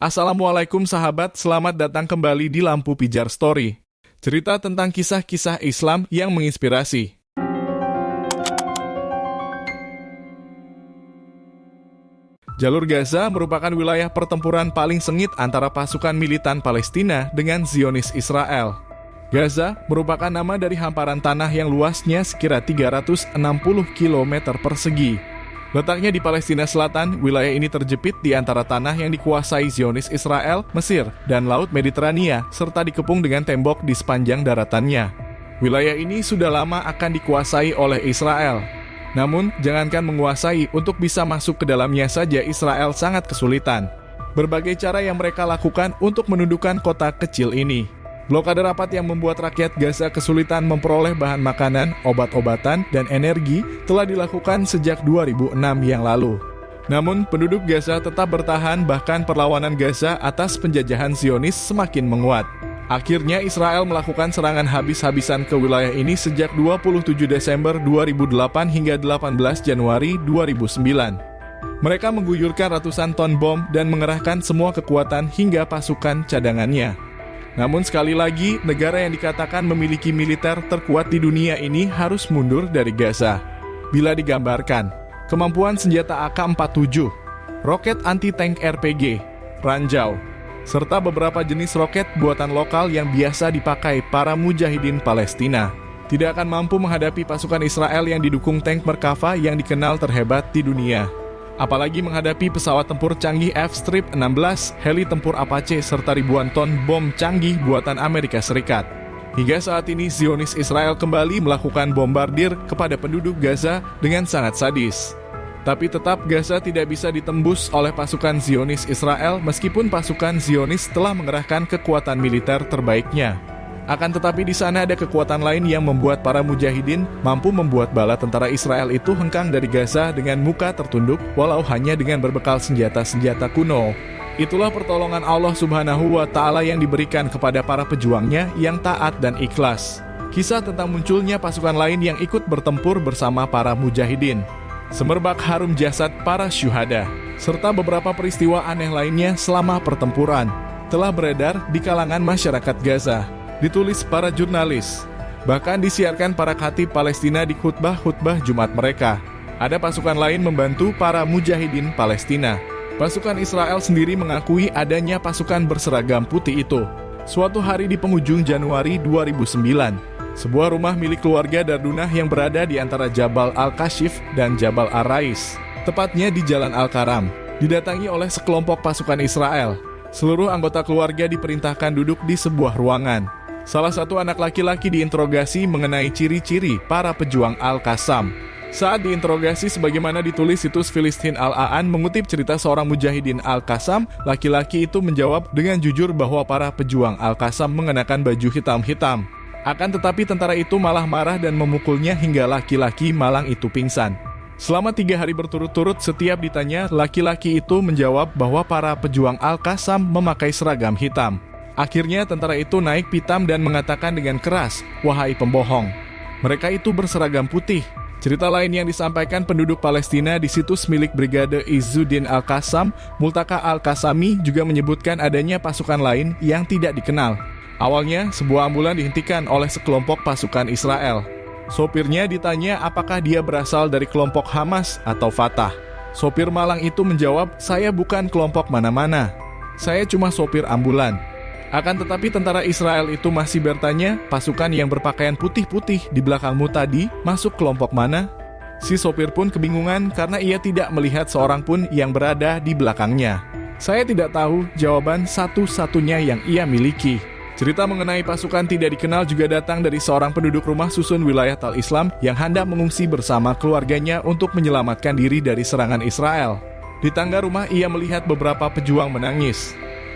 Assalamualaikum sahabat, selamat datang kembali di Lampu Pijar Story. Cerita tentang kisah-kisah Islam yang menginspirasi. Jalur Gaza merupakan wilayah pertempuran paling sengit antara pasukan militan Palestina dengan Zionis Israel. Gaza merupakan nama dari hamparan tanah yang luasnya sekira 360 km persegi. Letaknya di Palestina Selatan, wilayah ini terjepit di antara tanah yang dikuasai Zionis Israel, Mesir, dan Laut Mediterania, serta dikepung dengan tembok di sepanjang daratannya. Wilayah ini sudah lama akan dikuasai oleh Israel. Namun, jangankan menguasai, untuk bisa masuk ke dalamnya saja Israel sangat kesulitan. Berbagai cara yang mereka lakukan untuk menundukkan kota kecil ini. Blokade rapat yang membuat rakyat Gaza kesulitan memperoleh bahan makanan, obat-obatan, dan energi telah dilakukan sejak 2006 yang lalu. Namun, penduduk Gaza tetap bertahan, bahkan perlawanan Gaza atas penjajahan Zionis semakin menguat. Akhirnya Israel melakukan serangan habis-habisan ke wilayah ini sejak 27 Desember 2008 hingga 18 Januari 2009. Mereka mengguyurkan ratusan ton bom dan mengerahkan semua kekuatan hingga pasukan cadangannya. Namun sekali lagi, negara yang dikatakan memiliki militer terkuat di dunia ini harus mundur dari Gaza. Bila digambarkan, kemampuan senjata AK-47, roket anti-tank RPG, ranjau, serta beberapa jenis roket buatan lokal yang biasa dipakai para mujahidin Palestina, tidak akan mampu menghadapi pasukan Israel yang didukung tank Merkava yang dikenal terhebat di dunia. Apalagi menghadapi pesawat tempur canggih F-16, heli tempur Apache, serta ribuan ton bom canggih buatan Amerika Serikat. Hingga saat ini, Zionis Israel kembali melakukan bombardir kepada penduduk Gaza dengan sangat sadis. Tapi tetap Gaza tidak bisa ditembus oleh pasukan Zionis Israel meskipun pasukan Zionis telah mengerahkan kekuatan militer terbaiknya. Akan tetapi di sana ada kekuatan lain yang membuat para mujahidin mampu membuat bala tentara Israel itu hengkang dari Gaza dengan muka tertunduk walau hanya dengan berbekal senjata-senjata kuno. Itulah pertolongan Allah Subhanahu wa Ta'ala yang diberikan kepada para pejuangnya yang taat dan ikhlas. Kisah tentang munculnya pasukan lain yang ikut bertempur bersama para mujahidin, semerbak harum jasad para syuhada, serta beberapa peristiwa aneh lainnya selama pertempuran telah beredar di kalangan masyarakat Gaza. Ditulis para jurnalis, bahkan disiarkan para khatib Palestina di khutbah-khutbah Jumat mereka. Ada pasukan lain membantu para mujahidin Palestina. Pasukan Israel sendiri mengakui adanya pasukan berseragam putih itu. Suatu hari di penghujung Januari 2009, sebuah rumah milik keluarga Dardunah yang berada di antara Jabal Al-Kashif dan Jabal Ar-Rais, tepatnya di Jalan Al-Karam, didatangi oleh sekelompok pasukan Israel. Seluruh anggota keluarga diperintahkan duduk di sebuah ruangan. Salah satu anak laki-laki diinterogasi mengenai ciri-ciri para pejuang Al-Qassam. Saat diinterogasi sebagaimana ditulis situs Filistin Al-Aan mengutip cerita seorang mujahidin Al-Qassam, laki-laki itu menjawab dengan jujur bahwa para pejuang Al-Qassam mengenakan baju hitam-hitam. Akan tetapi tentara itu malah marah dan memukulnya hingga laki-laki malang itu pingsan. Selama 3 hari berturut-turut setiap ditanya, laki-laki itu menjawab bahwa para pejuang Al-Qassam memakai seragam hitam. Akhirnya tentara itu naik pitam dan mengatakan dengan keras, "Wahai pembohong, mereka itu berseragam putih." Cerita lain yang disampaikan penduduk Palestina di situs milik Brigade Izzuddin Al-Qassam, Multaka Al-Qassami, juga menyebutkan adanya pasukan lain yang tidak dikenal. Awalnya, sebuah ambulan dihentikan oleh sekelompok pasukan Israel. Sopirnya ditanya apakah dia berasal dari kelompok Hamas atau Fatah. Sopir malang itu menjawab, "Saya bukan kelompok mana-mana. Saya cuma sopir ambulan." Akan tetapi tentara Israel itu masih bertanya, "Pasukan yang berpakaian putih-putih di belakangmu tadi masuk kelompok mana?" Si sopir pun kebingungan karena ia tidak melihat seorang pun yang berada di belakangnya. "Saya tidak tahu," jawaban satu-satunya yang ia miliki. Cerita mengenai pasukan tidak dikenal juga datang dari seorang penduduk rumah susun wilayah Tal Islam yang hendak mengungsi bersama keluarganya untuk menyelamatkan diri dari serangan Israel. Di tangga rumah ia melihat beberapa pejuang menangis.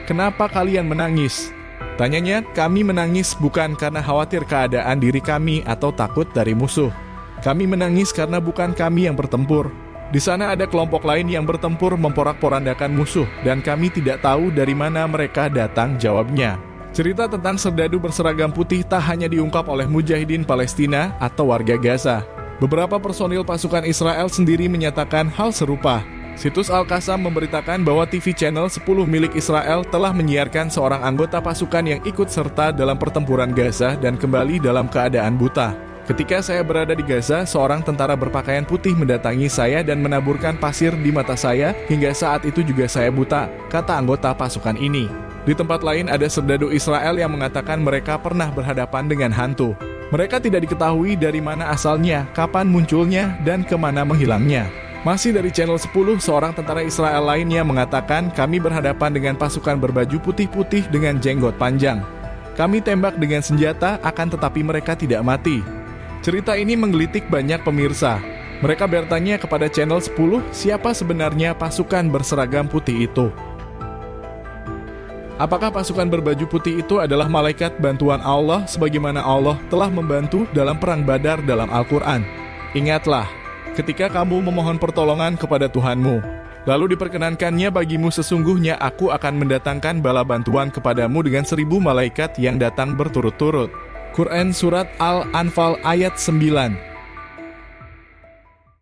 "Kenapa kalian menangis?" Tanyanya, "Kami menangis bukan karena khawatir keadaan diri kami atau takut dari musuh. Kami menangis karena bukan kami yang bertempur. Di sana ada kelompok lain yang bertempur memporak-porandakan musuh dan kami tidak tahu dari mana mereka datang," jawabnya. Cerita tentang serdadu berseragam putih tak hanya diungkap oleh mujahidin Palestina atau warga Gaza. Beberapa personil pasukan Israel sendiri menyatakan hal serupa. Situs Al-Qassam memberitakan bahwa TV channel 10 milik Israel telah menyiarkan seorang anggota pasukan yang ikut serta dalam pertempuran Gaza dan kembali dalam keadaan buta. Ketika saya berada di Gaza, seorang tentara berpakaian putih mendatangi saya dan menaburkan pasir di mata saya, hingga saat itu juga saya buta, kata anggota pasukan ini. Di tempat lain ada serdadu Israel yang mengatakan mereka pernah berhadapan dengan hantu. Mereka tidak diketahui dari mana asalnya, kapan munculnya, dan kemana menghilangnya. Masih dari channel 10, seorang tentara Israel lainnya mengatakan kami berhadapan dengan pasukan berbaju putih-putih dengan jenggot panjang. Kami tembak dengan senjata, akan tetapi mereka tidak mati. Cerita ini menggelitik banyak pemirsa. Mereka bertanya kepada channel 10, siapa sebenarnya pasukan berseragam putih itu? Apakah pasukan berbaju putih itu adalah malaikat bantuan Allah sebagaimana Allah telah membantu dalam perang Badar dalam Al-Quran? Ingatlah, ketika kamu memohon pertolongan kepada Tuhanmu, lalu diperkenankannya bagimu sesungguhnya aku akan mendatangkan bala bantuan kepadamu dengan 1000 malaikat yang datang berturut-turut. Quran Surat Al-Anfal ayat 9.